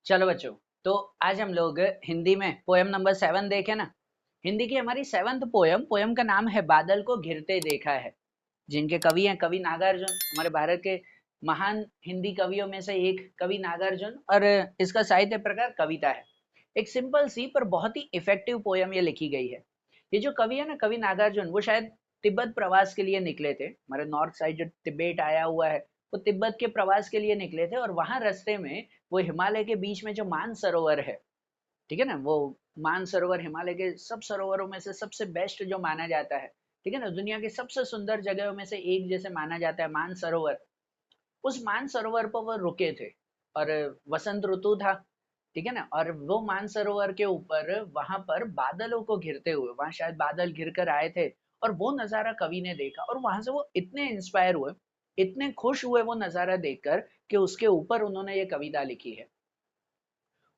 चलो बच्चों, तो आज हम लोग हिंदी में पोयम नंबर 7 देखें ना। हिंदी की हमारी 7th पोयम पोयम का नाम है बादल को घिरते देखा है। जिनके कवि हैं कवि नागार्जुन, हमारे भारत के महान हिंदी कवियों में से एक कवि नागार्जुन, और इसका साहित्य प्रकार कविता है। एक सिंपल सी पर बहुत ही इफेक्टिव पोयम ये लिखी गई है। ये जो कवि है ना, कवि नागार्जुन, वो शायद तिब्बत प्रवास के लिए निकले थे। हमारे नॉर्थ साइड जो तिब्बत आया हुआ है, वो तिब्बत के प्रवास के लिए निकले थे, और वहां रास्ते में वो हिमालय के बीच में जो मान सरोवर है, ठीक है ना, वो मान सरोवर हिमालय के सब सरोवरों में से सबसे बेस्ट जो माना जाता है, ठीक है ना, दुनिया की सबसे सुंदर जगहों में से एक जैसे माना जाता है मान सरोवर। उस मान सरोवर पर वो रुके थे, और वसंत ऋतु था, ठीक है ना, और वो मान सरोवर के ऊपर वहां पर बादलों को घिरते हुए, वहां शायद बादल घिर कर आए थे, और वो नजारा कवि ने देखा, और वहां से वो इतने इंस्पायर हुए, इतने खुश हुए वो नजारा देखकर, कि उसके ऊपर उन्होंने ये कविता लिखी है।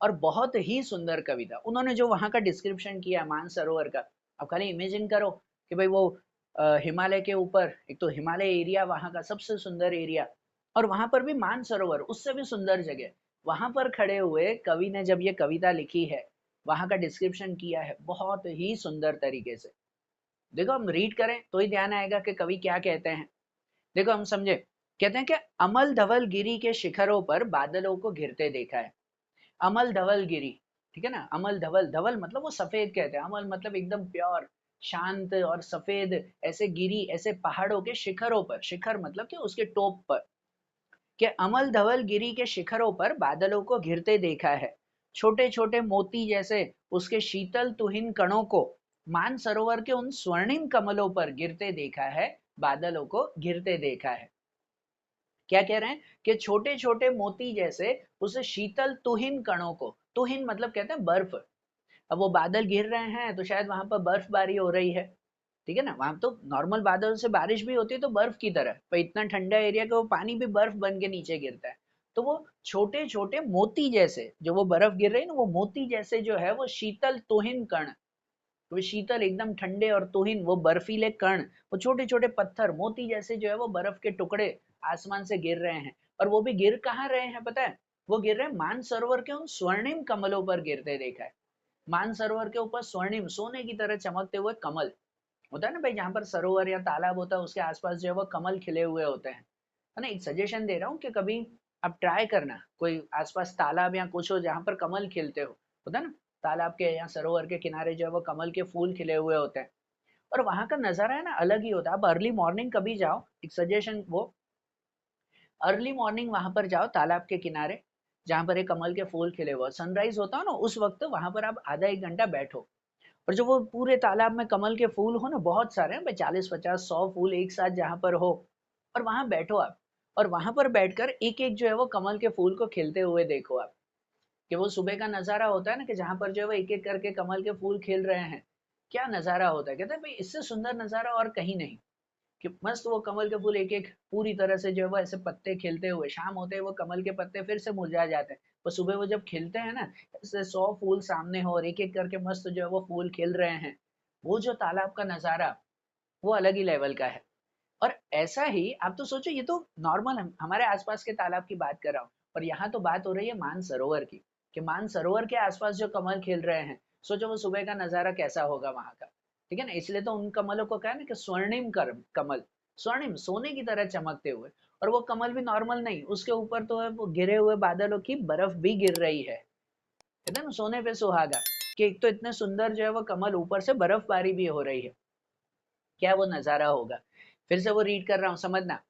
और बहुत ही सुंदर कविता उन्होंने जो वहां का डिस्क्रिप्शन किया मानसरोवर का। अब खाली इमेजिन करो कि भाई वो हिमालय के ऊपर, एक तो हिमालय एरिया वहां का सबसे सुंदर एरिया, और वहां पर भी मानसरोवर उससे भी सुंदर जगह, वहां पर खड़े हुए कवि ने जब ये कविता लिखी है, वहां का डिस्क्रिप्शन किया है बहुत ही सुंदर तरीके से। देखो, हम रीड करें तो ही ध्यान आएगा कि कवि क्या कहते हैं। देखो, हम समझे, कहते हैं कि अमल धवल गिरी के शिखरों पर बादलों को घिरते देखा है। अमल धवल गिरी, ठीक है ना, अमल धवल, धवल मतलब वो सफेद कहते हैं, अमल मतलब एकदम प्योर, शांत और सफेद, ऐसे गिरी, ऐसे पहाड़ों के शिखरों पर, शिखर मतलब कि उसके टॉप पर, कि अमल धवल गिरी के शिखरों पर बादलों को घिरते देखा है। छोटे छोटे मोती जैसे उसके शीतल तुहिन कणों को मान सरोवर के उन स्वर्णिम कमलों पर गिरते देखा है, बादलों को घिरते देखा है। क्या कह रहे हैं कि छोटे छोटे मोती जैसे उस शीतल तुहिन कणों को, तुहिन मतलब कहते हैं बर्फ। अब वो बादल गिर रहे हैं तो शायद वहां पर बर्फबारी हो रही है, ठीक है ना, वहां तो नॉर्मल बादल से बारिश भी होती है तो बर्फ की तरह, पर इतना ठंडा एरिया कि वो पानी भी बर्फ बन के नीचे गिरता है। तो वो छोटे छोटे मोती जैसे जो वो बर्फ गिर रही है ना, वो मोती जैसे जो है वो शीतल तुहिन कण, तो वो शीतल एकदम ठंडे और तुहिन वो बर्फीले कण, वो छोटे छोटे पत्थर मोती जैसे जो है वो बर्फ के टुकड़े आसमान से गिर रहे हैं। और वो भी गिर कहाँ रहे हैं पता है? वो गिर रहे हैं मान सरोवर के उन स्वर्णिम कमलों पर गिरते देखा है। मान सरोवर के ऊपर स्वर्णिम सोने की तरह चमकते हुए कमल होता है ना भाई, जहां पर सरोवर या तालाब होता है उसके आसपास जो है वो कमल खिले हुए होते हैं, है ना। एक सजेशन दे रहा हूँ कि कभी आप ट्राई करना, कोई आसपास तालाब या कुछ हो जहां पर कमल खिलते हो, होता है ना, तालाब के या सरोवर के किनारे जो है वो कमल के फूल खिले हुए होते हैं, और वहां का नजारा है ना अलग ही होता है। आप अर्ली मॉर्निंग कभी जाओ, एक सजेशन वो, अर्ली मॉर्निंग वहां पर जाओ तालाब के किनारे, जहां पर एक कमल के फूल खिले हुए, सनराइज होता है ना उस वक्त, वहां पर आप आधा एक घंटा बैठो, और जो वो पूरे तालाब में कमल के फूल हो ना, बहुत सारे हैं भाई, 40 50 100 फूल एक साथ जहां पर हो, और वहां बैठो आप, और वहां पर बैठकर एक एक जो है वो कमल के फूल को खिलते हुए देखो आप, कि वो सुबह का नजारा होता है ना, कि जहां पर जो है वो एक एक करके कमल के फूल खिल रहे हैं, क्या नजारा होता है। कहते हैं भाई इससे सुंदर नजारा और कहीं नहीं, कि मस्त वो कमल के फूल एक एक पूरी तरह से जो है वो ऐसे पत्ते खिलते हुए, शाम होते हैं वो कमल के पत्ते फिर से मुरझा जाते हैं, वो सुबह वो जब खिलते हैं ना, ऐसे 100 फूल सामने हो और एक एक करके मस्त जो है वो फूल खिल रहे हैं, वो जो तालाब का नजारा, वो अलग ही लेवल का है। और ऐसा ही आप तो सोचो, ये तो नॉर्मल हमारे आसपास के तालाब की बात कर रहा हूँ, और यहाँ तो बात हो रही है मान सरोवर की, कि मान सरोवर के आसपास जो कमल खिल रहे हैं, सोचो वो सुबह का नजारा कैसा होगा वहां का, ठीक है ना। इसलिए तो उन कमलों को कहा ना कि स्वर्णिम कर कमल, स्वर्णिम सोने की तरह चमकते हुए, और वो कमल भी नॉर्मल नहीं, उसके ऊपर तो है वो गिरे हुए बादलों की बर्फ भी गिर रही है, कहते हैं ना सोने पे सुहागा, कि एक तो इतने सुंदर जो है वो कमल, ऊपर से बर्फबारी भी हो रही है, क्या वो नजारा होगा। फिर से वो रीड कर रहा हूँ, समझना,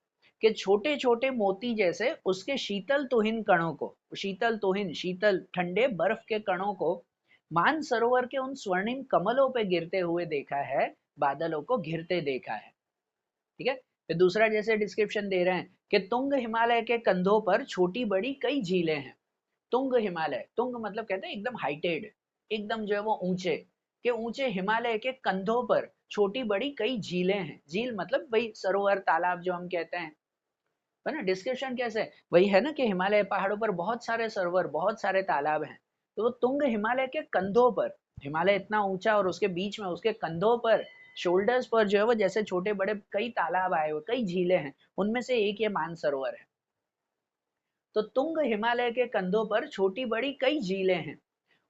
कि छोटे छोटे मोती जैसे उसके शीतल तुहिन कणों को, शीतल तुहिन शीतल ठंडे बर्फ के कणों को मान सरोवर के उन स्वर्णिम कमलों पे गिरते हुए देखा है, बादलों को घिरते देखा है, ठीक है। फिर दूसरा जैसे डिस्क्रिप्शन दे रहे हैं कि तुंग हिमालय के कंधों पर छोटी बड़ी कई झीलें हैं। तुंग हिमालय, तुंग मतलब कहते हैं एकदम हाइटेड, एकदम जो है वो ऊंचे, के ऊंचे हिमालय के कंधों पर छोटी बड़ी कई झीलें हैं। झील मतलब वही सरोवर तालाब जो हम कहते हैं, है ना। डिस्क्रिप्शन कैसे, वही है ना कि हिमालय पहाड़ों पर बहुत सारे सरोवर, बहुत सारे तालाब हैं। तो वो तुंग हिमालय के कंधों पर, हिमालय इतना ऊंचा और उसके बीच में उसके कंधों पर, शोल्डर्स पर जो है वो जैसे छोटे बड़े कई तालाब आए हुए, कई झीलें हैं, उनमें से एक ये मानसरोवर है। तो तुंग हिमालय के कंधों पर छोटी बड़ी कई झीलें हैं,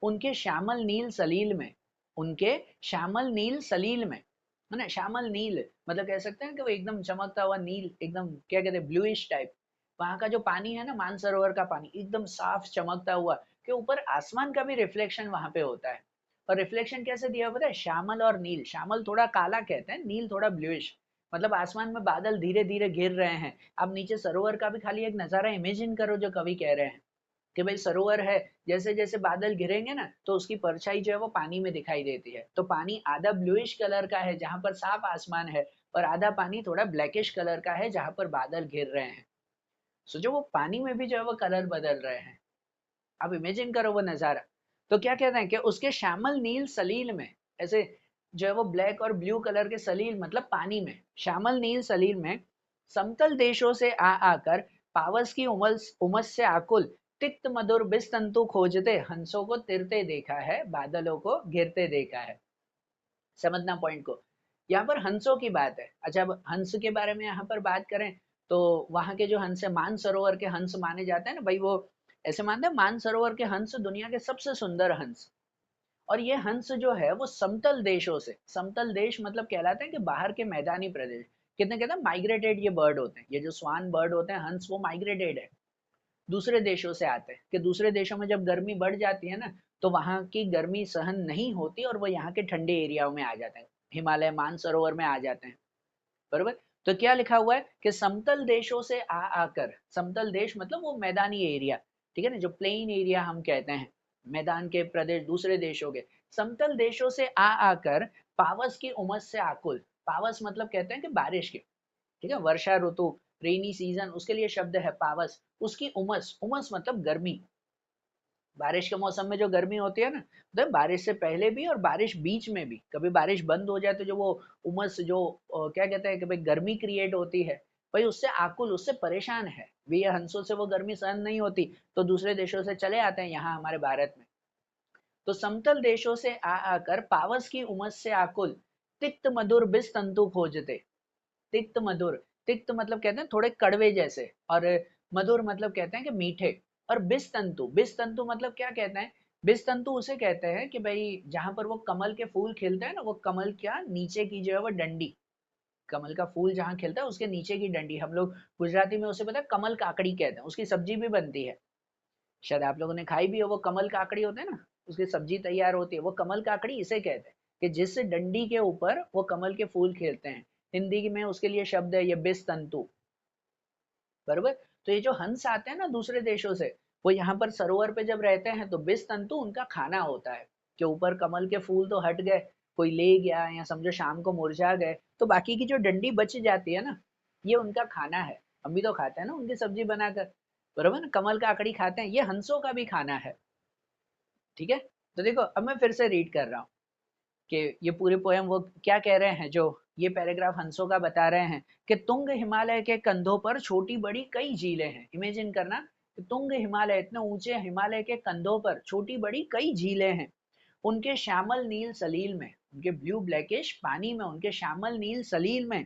उनके श्यामल नील सलील में, उनके श्यामल नील सलील में, है ना। श्यामल नील मतलब कह सकते हैं कि वो एकदम चमकता हुआ नील, एकदम क्या कहते हैं ब्लूइश टाइप। वहां का जो पानी है ना, मानसरोवर का पानी एकदम साफ चमकता हुआ, के ऊपर आसमान का भी रिफ्लेक्शन वहां पे होता है। और रिफ्लेक्शन कैसे दिया पता है, श्यामल और नील। श्यामल थोड़ा काला कहते हैं, नील थोड़ा ब्लूइश, मतलब आसमान में बादल धीरे धीरे गिर रहे हैं। अब नीचे सरोवर का भी खाली एक नजारा इमेजिन करो जो कवि कह रहे हैं कि भाई सरोवर है, जैसे जैसे बादल गिरेंगे ना तो उसकी परछाई जो है वो पानी में दिखाई देती है। तो पानी आधा ब्लूइश कलर का है जहां पर साफ आसमान है, और आधा पानी थोड़ा ब्लैकिश कलर का है जहां पर बादल घिर रहे हैं। सोचो वो पानी में भी जो है वो कलर बदल रहे हैं। अब इमेजिन करो वो नजारा। तो क्या कहते हैं कि उसके श्यामल नील सलील में, ऐसे जो है वो ब्लैक और ब्लू कलर के सलील मतलब पानी में, श्यामल नील सलील में समतल देशों से आ आकर पावस की उमस उमस से आकुल तिक्त मधुर बिस्तंतु खोजते हंसों को तिरते देखा है, बादलों को घिरते देखा है। समझना पॉइंट को। यहाँ पर हंसों की बात है। अच्छा, अब हंस के बारे में यहाँ पर बात करें तो वहां के जो हंस है, मानसरोवर के हंस माने जाते हैं ना भाई, वो ऐसे मानते हैं मानसरोवर के हंस दुनिया के सबसे सुंदर हंस। और ये हंस जो है वो समतल देशों से, समतल देश मतलब कहलाते हैं कि बाहर के मैदानी प्रदेश, कितने कहते हैं माइग्रेटेड ये बर्ड होते हैं, ये जो स्वान बर्ड होते हैं हंस, वो माइग्रेटेड है, दूसरे देशों से आते हैं। कि दूसरे देशों में जब गर्मी बढ़ जाती है ना, तो वहां की गर्मी सहन नहीं होती और वो यहाँ के ठंडे एरियाओं में आ जाते हैं, हिमालय मानसरोवर में आ जाते हैं। बरोबर। तो क्या लिखा हुआ है कि समतल देशों से आ आकर, समतल देश मतलब वो मैदानी एरिया, ठीक है ना, जो प्लेन एरिया हम कहते हैं, मैदान के प्रदेश दूसरे देशों के, समतल देशों से आ आकर पावस की उमस से आकुल। पावस मतलब कहते हैं कि बारिश की, ठीक है, वर्षा ऋतु, रेनी सीजन, उसके लिए शब्द है पावस। उसकी उमस, उमस मतलब गर्मी, बारिश के मौसम में जो गर्मी होती है ना, तो बारिश से पहले भी और बारिश बीच में भी, कभी बारिश बंद हो जाए तो जो वो उमस जो क्या कहते हैं कि भाई गर्मी क्रिएट होती है, भाई उससे आकुल, उससे परेशान है। भी ये हंसों से वो गर्मी सहन नहीं होती, तो दूसरे देशों से चले आते हैं यहाँ हमारे भारत में। तो समतल देशों से आ आकर पावस की उमस से आकुल तिक्त मधुर बिस तंतु खोजते। तिक्त मधुर, तिक्त मतलब कहते हैं थोड़े कड़वे जैसे, और मधुर मतलब कहते हैं कि मीठे। और बिस तंतु, बिस तंतु मतलब क्या कहते हैं, बिस तंतु उसे कहते हैं कि भाई जहां पर वो कमल के फूल खिलते हैं ना, वो कमल क्या नीचे की जो है वो डंडी, कमल का फूल जहाँ खिलता है उसके नीचे की डंडी, हम लोग गुजराती में उसे पता है कमल काकड़ी कहते हैं, उसकी सब्जी भी बनती है, शायद आप लोगों ने खाई भी हो। वो कमल काकड़ी होते हैं ना, उसकी सब्जी तैयार होती है, वो कमल काकड़ी इसे कहते हैं, कि जिस डंडी के ऊपर वो कमल के फूल खिलते हैं। हिंदी में उसके लिए शब्द है ये बिस तंतु। बरोबर। तो ये जो हंस आते हैं ना दूसरे देशों से, वो यहाँ पर सरोवर पे जब रहते हैं तो बिस तंतु उनका खाना होता है। कि ऊपर कमल के फूल तो हट गए, कोई ले गया, या समझो शाम को मुरझा गए, तो बाकी की जो डंडी बच जाती है ना, ये उनका खाना है। हम भी तो खाते हैं ना उनकी सब्जी बनाकर, बरोबर ना, कमल का आकड़ी खाते हैं, ये हंसों का भी खाना है। ठीक है। तो देखो अब मैं फिर से रीड कर रहा हूँ कि ये पूरे पोयम वो क्या कह रहे हैं, जो ये पैराग्राफ हंसों का बता रहे हैं कि तुंग हिमालय के कंधों पर छोटी बड़ी कई झीलें हैं। इमेजिन करना कि तुंग हिमालय, इतने ऊंचे हिमालय के कंधों पर छोटी बड़ी कई झीलें हैं, उनके श्यामल नील सलील में, उनके ब्लू ब्लैकिश पानी में, उनके श्यामल नील सलील में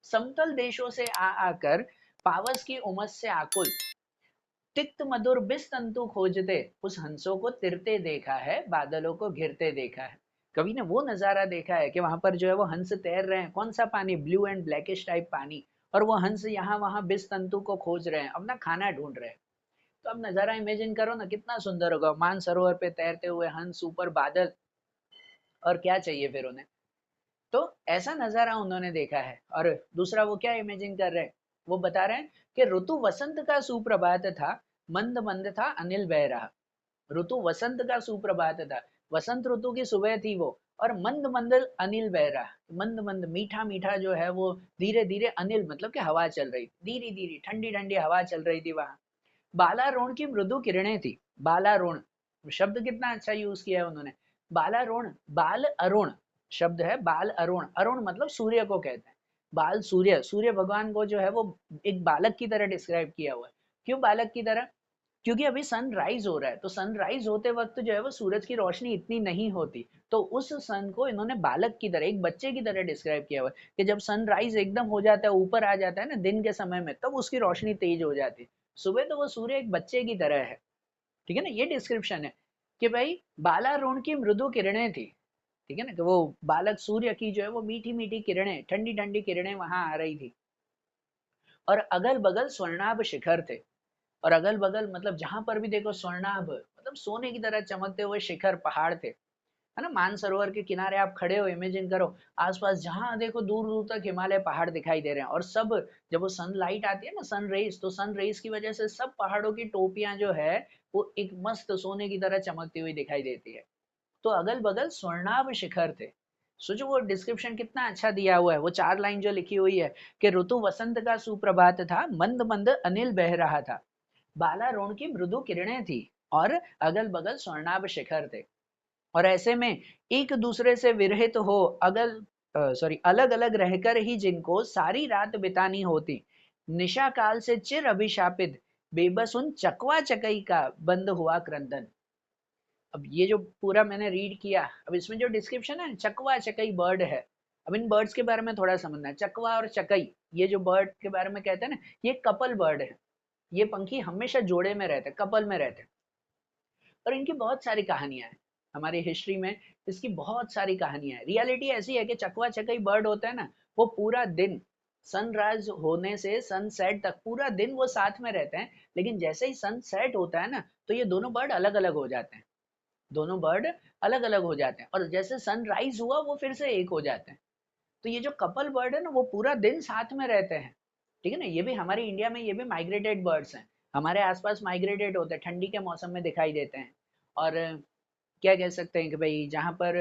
समतल देशों से आ आकर पावस की उमस से आकुल तिक्त मधुर बिस तंतु खोजते उस हंसों को तिरते देखा है, बादलों को घिरते देखा है। कवि ने वो नजारा देखा है कि वहां पर जो है वो हंस तैर रहे हैं, कौन सा पानी, ब्लू एंड ब्लैकिश टाइप पानी, और वो हंस यहाँ वहां बिस तंतु को खोज रहे हैं, अपना खाना ढूंढ रहे हैं। तो अब नजारा इमेजिन करो ना, कितना सुंदर होगा, मानसरोवर पे तैरते हुए हंस, ऊपर बादल, और क्या चाहिए फिर उन्हें। तो ऐसा नजारा उन्होंने देखा है। और दूसरा वो क्या इमेजिन कर रहे हैं, वो बता रहे हैं कि ऋतु वसंत का सुप्रभात था, मंद मंद था अनिल बह रहा। ऋतु वसंत का सुप्रभात था, वसंत ऋतु की सुबह थी वो, और मंद मंद अनिल बह रहा, मंद मंद मीठा मीठा जो है वो धीरे धीरे अनिल मतलब कि हवा चल रही, धीरे धीरे ठंडी ठंडी हवा चल रही थी वहां। बालारोण की मृदु किरणें थी। बालारोण शब्द कितना अच्छा यूज किया है उन्होंने। बालारोण, बाल अरुण शब्द है, बाल अरुण, अरुण मतलब सूर्य को कहते हैं। बाल सूर्य, सूर्य भगवान को जो है वो एक बालक की तरह डिस्क्राइब किया हुआ है। क्यों बालक की तरह, क्योंकि अभी सनराइज हो रहा है, तो सनराइज होते वक्त जो है वो सूरज की रोशनी इतनी नहीं होती, तो उस सन को इन्होंने बालक की तरह, एक बच्चे की तरह डिस्क्राइब किया हुआ है, कि जब सनराइज एकदम हो जाता है, ऊपर आ जाता है ना दिन के समय में, तब उसकी रोशनी तेज हो जाती है, सुबह तो वो सूर्य एक बच्चे की तरह है, ठीक है ना, ये डिस्क्रिप्शन है कि भाई बालारुण की मृदु किरणें थी, ठीक है ना, कि वो बालक सूर्य की जो है वो मीठी मीठी किरणें, ठंडी ठंडी किरणें वहां आ रही थी, और अगल बगल स्वर्णाभ शिखर थे। और अगल बगल मतलब जहां पर भी देखो स्वर्णाभ मतलब सोने की तरह चमकते हुए शिखर पहाड़ थे, है ना, मानसरोवर के किनारे आप खड़े हो, इमेजिन करो, आसपास जहां देखो दूर दूर तक हिमालय पहाड़ दिखाई दे रहे हैं, और सब जब वो सनलाइट आती है ना, सन रेज, तो सन रेज की वजह से सब पहाड़ों की टोपियां जो है वो एक मस्त सोने की तरह चमकती हुई दिखाई देती है। तो अगल बगल स्वर्णाभ शिखर थे। सोचो वो डिस्क्रिप्शन कितना अच्छा दिया हुआ है, वो 4 लाइन जो लिखी हुई है कि ऋतु वसंत का सुप्रभात था, मंद मंद अनिल बह रहा था, बालारोण की मृदु किरणें थी, और अगल बगल स्वर्णाभ शिखर थे। और ऐसे में एक दूसरे से विरहित हो, अलग अलग रहकर ही जिनको सारी रात बितानी होती, निशा काल से चिर अभिशापित, बेबस उन चकवा चकई का बंद हुआ क्रंदन। अब ये जो पूरा मैंने रीड किया, अब इसमें जो डिस्क्रिप्शन है, चकवा चकई बर्ड है। अब इन बर्ड्स के बारे में थोड़ा समझना है। चकवा और चकई, ये जो बर्ड के बारे में कहते हैं ना, ये कपल बर्ड है। ये पंखी हमेशा जोड़े में रहते हैं, कपल में रहते हैं, और इनकी बहुत सारी कहानियां हैं हमारी हिस्ट्री में। इसकी बहुत सारी कहानियां हैं। रियलिटी ऐसी है कि चकवा चकई बर्ड होता है ना, वो पूरा दिन सनराइज होने से सनसेट तक पूरा दिन वो साथ में रहते हैं, लेकिन जैसे ही सनसेट होता है ना, तो ये दोनों बर्ड अलग अलग हो जाते हैं। दोनों बर्ड अलग अलग हो जाते हैं, और जैसे सनराइज हुआ वो फिर से एक हो जाते हैं। तो ये जो कपल बर्ड है ना, वो पूरा दिन साथ में रहते हैं, ठीक है ना। ये भी हमारे इंडिया में ये भी माइग्रेटेड बर्ड्स हैं, हमारे आसपास माइग्रेटेड होते हैं, ठंडी के मौसम में दिखाई देते हैं। और क्या कह सकते हैं कि भाई जहाँ पर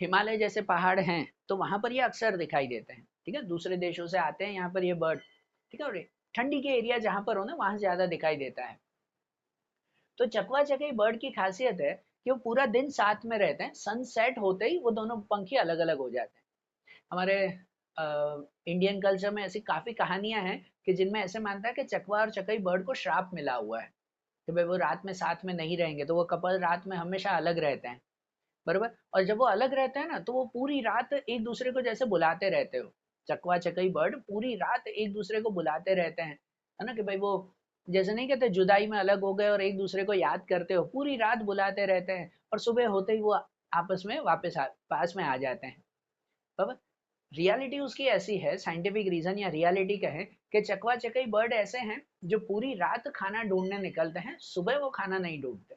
हिमालय जैसे पहाड़ हैं, तो वहां पर ये अक्सर दिखाई देते हैं, ठीक है, दूसरे देशों से आते हैं यहाँ पर ये बर्ड, ठीक है। और ठंडी के एरिया जहाँ पर हो ना, वहां ज्यादा दिखाई देता है। तो चकवा चकई बर्ड की खासियत है कि वो पूरा दिन साथ में रहते हैं, सनसेट होते ही वो दोनों पंखी अलग अलग हो जाते हैं। हमारे इंडियन कल्चर में ऐसी काफी कहानियां हैं कि जिनमें ऐसे मानता है कि चकवा और चकई बर्ड को श्राप मिला हुआ है कि भाई वो रात में साथ में नहीं रहेंगे, तो वो कपल रात में हमेशा अलग रहते हैं, बरोबर। और जब वो अलग रहते हैं ना, तो वो पूरी रात एक दूसरे को जैसे बुलाते रहते हो। चकवा चकई बर्ड पूरी रात एक दूसरे को बुलाते रहते हैं, है ना, कि भाई वो जैसे नहीं कहते जुदाई में अलग हो गए और एक दूसरे को याद करते हो, पूरी रात बुलाते रहते हैं, और सुबह होते ही वो आपस में वापस पास में आ जाते हैं। बराबर। रियलिटी उसकी ऐसी है, साइंटिफिक रीजन या रियलिटी कहें, कि चकवा चकई बर्ड ऐसे हैं जो पूरी रात खाना ढूंढने निकलते हैं, सुबह वो खाना नहीं ढूंढते।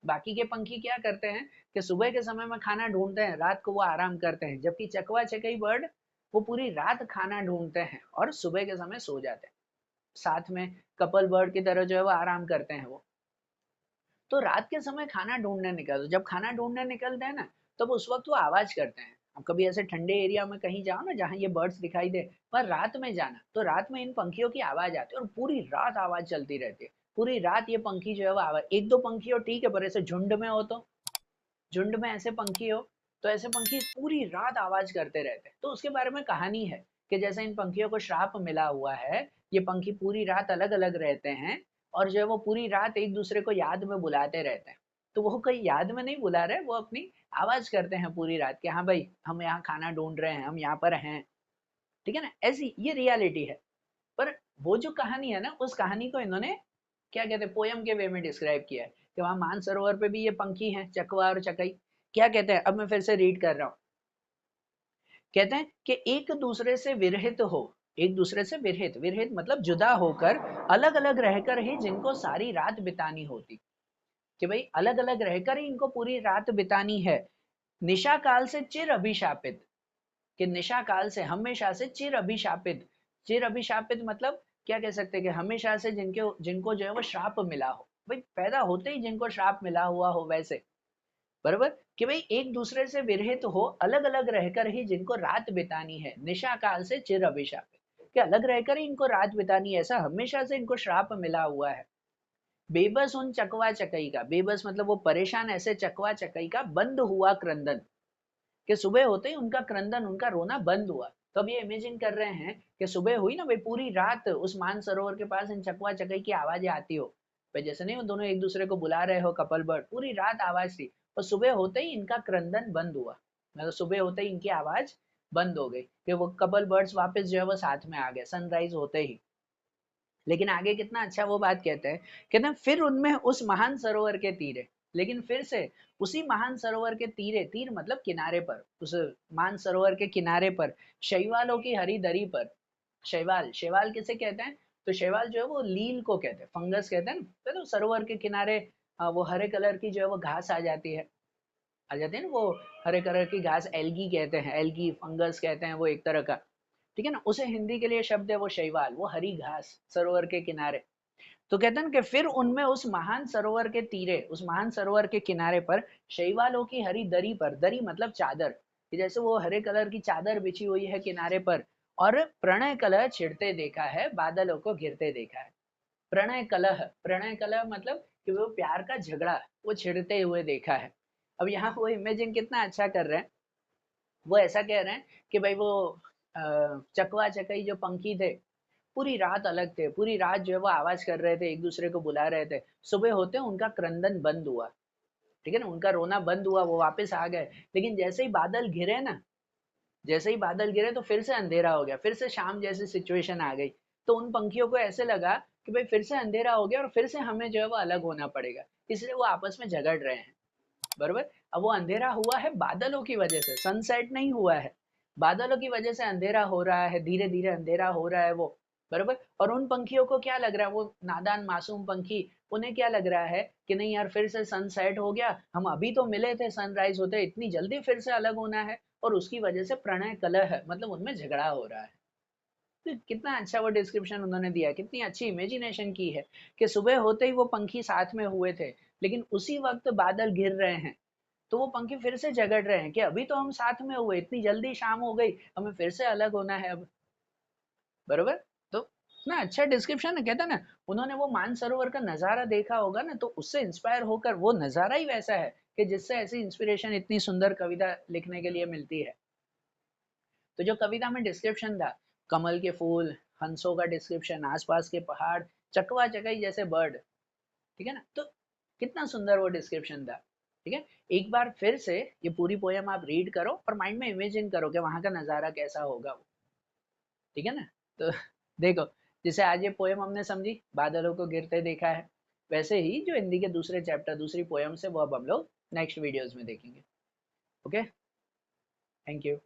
बाकी के पंखी क्या करते हैं कि सुबह के समय में खाना ढूंढते हैं, रात को वो आराम करते हैं, जबकि चकवा चकई बर्ड वो पूरी रात खाना ढूंढते हैं और सुबह के समय सो जाते हैं, साथ में कपल बर्ड की तरह जो है वो आराम करते हैं वो। तो रात के समय खाना ढूंढने निकलते, जब खाना ढूंढने निकलते हैं ना, तब उस वक्त वो आवाज करते हैं। अब कभी ऐसे ठंडे एरिया में कहीं जाओ ना जहाँ ये बर्ड्स दिखाई दे, पर रात में जाना, तो रात में इन पंखियों की आवाज आती है, और पूरी रात आवाज चलती रहती है। पूरी रात ये पंखी जो है वो आवाज, एक दो पंखी हो ठीक है, पर ऐसे झुंड में हो, तो झुंड में ऐसे पंखी हो, तो ऐसे पंखी पूरी रात आवाज करते रहते हैं। तो उसके बारे में कहानी है कि जैसे इन पंखियों को श्राप मिला हुआ है, ये पंखी पूरी रात अलग अलग रहते हैं, और जो है वो पूरी रात एक दूसरे को याद में बुलाते रहते हैं। तो वो कहीं याद में नहीं बुला रहे, वो अपनी आवाज करते हैं पूरी रात कि हाँ भाई हम यहाँ खाना ढूंढ रहे हैं, हम यहाँ पर हैं, ठीक है ना। ऐसी ये रियलिटी है। पर वो जो कहानी है ना, उस कहानी को इन्होंने क्या कहते हैं, पोयम के वे में डिस्क्राइब किया है कि वहां मानसरोवर पे भी ये पंखी हैं, चकवा और चकई। क्या कहते हैं, अब मैं फिर से रीड कर रहा हूँ। कहते हैं कि एक दूसरे से विरहित हो, एक दूसरे से विरहित, विरहित मतलब जुदा होकर, अलग अलग रहकर ही जिनको सारी रात बितानी होती, कि भाई अलग अलग रहकर ही इनको पूरी रात बितानी है। निशा काल से चिर अभिशापित, कि निशा काल से हमेशा से चिर अभिशापित, चिर अभिशापित मतलब क्या कह सकते हैं कि हमेशा से जिनको जिनको जो है वो श्राप मिला हो, भाई पैदा होते ही जिनको श्राप मिला हुआ हो वैसे, बरोबर। कि भाई एक दूसरे से विरहित हो, अलग अलग रहकर ही जिनको रात बितानी है, निशा काल से चिर अभिशापित, कि अलग रहकर ही इनको रात बितानी है, ऐसा हमेशा से इनको श्राप मिला हुआ है। बेबस उन चकवा चकई का, बेबस मतलब वो परेशान ऐसे चकवा चकई का, बंद हुआ क्रंदन, कि सुबह होते ही उनका क्रंदन, उनका रोना बंद हुआ। तो अब ये इमेजिन कर रहे हैं कि सुबह हुई ना भाई, पूरी रात उस मानसरोवर के पास इन चकवा चकई की आवाजें आती हो, भाई जैसे नहीं वो दोनों एक दूसरे को बुला रहे हो, कपल बर्ड, पूरी रात आवाज थी, और सुबह होते ही इनका क्रंदन बंद हुआ, मतलब सुबह होते ही इनकी आवाज बंद हो गई, कि वो कपल बर्ड्स वापस जो है वो साथ में आ गए सनराइज होते ही। लेकिन आगे कितना अच्छा वो बात कहते हैं फिर उनमें उस महान सरोवर के तीरे, लेकिन फिर से उसी महान सरोवर के तीरे, तीर मतलब किनारे पर, उस महान सरोवर के किनारे पर शैवालों की हरी दरी पर, शैवाल, शैवाल किसे कहते हैं, तो शैवाल जो है वो लील को कहते हैं, फंगस कहते हैं ना, तो सरोवर के किनारे वो हरे कलर की जो है वो घास आ जाती है, आ जाती है ना वो हरे कलर की घास, एल्गी कहते हैं, एल्गी फंगस कहते हैं वो एक तरह का, ठीक है ना, उसे हिंदी के लिए शब्द है वो शैवाल, वो हरी घास सरोवर के किनारे। तो कहते हैं कि फिर उनमें उस महान सरोवर के तीरे, उस महान सरोवर के किनारे पर शैवालों की हरी दरी पर, दरी मतलब चादर, कि जैसे वो हरे कलर की चादर बिछी हुई है किनारे पर, और प्रणय कलह छिड़ते देखा है, बादलों को घिरते देखा है। प्रणय कलह, प्रणय कलह मतलब कि वो प्यार का झगड़ा वो छिड़ते हुए देखा है। अब यहाँ वो इमेजिन कितना अच्छा कर रहे हैं, वो ऐसा कह रहे हैं कि भाई वो चकवा चकई जो पंखी थे, पूरी रात अलग थे, पूरी रात जो है वो आवाज कर रहे थे, एक दूसरे को बुला रहे थे, सुबह होते उनका क्रंदन बंद हुआ, ठीक है ना, उनका रोना बंद हुआ, वो वापस आ गए, लेकिन जैसे ही बादल घिरे ना, जैसे ही बादल गिरे तो फिर से अंधेरा हो गया, फिर से शाम जैसी सिचुएशन आ गई। तो उन पंखियों को ऐसे लगा कि भाई फिर से अंधेरा हो गया और फिर से हमें जो है वो अलग होना पड़ेगा, इसलिए वो आपस में झगड़ रहे हैं, बरोबर। अब वो अंधेरा हुआ है बादलों की वजह से, सनसेट नहीं हुआ है, बादलों की वजह से अंधेरा हो रहा है, धीरे धीरे अंधेरा हो रहा है वो, बरोबर। और उन पंखियों को क्या लग रहा है, वो नादान मासूम पंखी, उन्हें क्या लग रहा है कि नहीं यार फिर से सनसेट हो गया, हम अभी तो मिले थे सनराइज होते, इतनी जल्दी फिर से अलग होना है, और उसकी वजह से प्रणय कलह है, मतलब उनमें झगड़ा हो रहा है। तो कितना अच्छा वो डिस्क्रिप्शन उन्होंने दिया है, कितनी अच्छी इमेजिनेशन की है कि सुबह होते ही वो पंखी साथ में हुए थे, लेकिन उसी वक्त बादल घिर रहे हैं, तो वो पंखी फिर से झगड़ रहे हैं कि अभी तो हम साथ में हुए, इतनी जल्दी शाम हो गई, हमें फिर से अलग होना है अब, बरोबर। तो इतना अच्छा डिस्क्रिप्शन है, कहता है ना, उन्होंने वो मानसरोवर का नजारा देखा होगा ना, तो उससे इंस्पायर होकर वो नजारा ही वैसा है कि जिससे ऐसी इंस्पिरेशन इतनी सुंदर कविता लिखने के लिए मिलती है। तो जो कविता में डिस्क्रिप्शन था, कमल के फूल, हंसों का डिस्क्रिप्शन, आसपास के पहाड़, चकवा चकई जैसे बर्ड, ठीक है ना, तो कितना सुंदर वो डिस्क्रिप्शन था, ठीक है। एक बार फिर से ये पूरी पोयम आप रीड करो और माइंड में इमेजिन करो कि वहां का नजारा कैसा होगा वो, ठीक है ना। तो देखो, जैसे आज ये पोयम हमने समझी, बादलों को गिरते देखा है, वैसे ही जो हिंदी के दूसरे चैप्टर, दूसरी पोयम से, वो अब हम लोग नेक्स्ट वीडियोस में देखेंगे। Okay, thank you.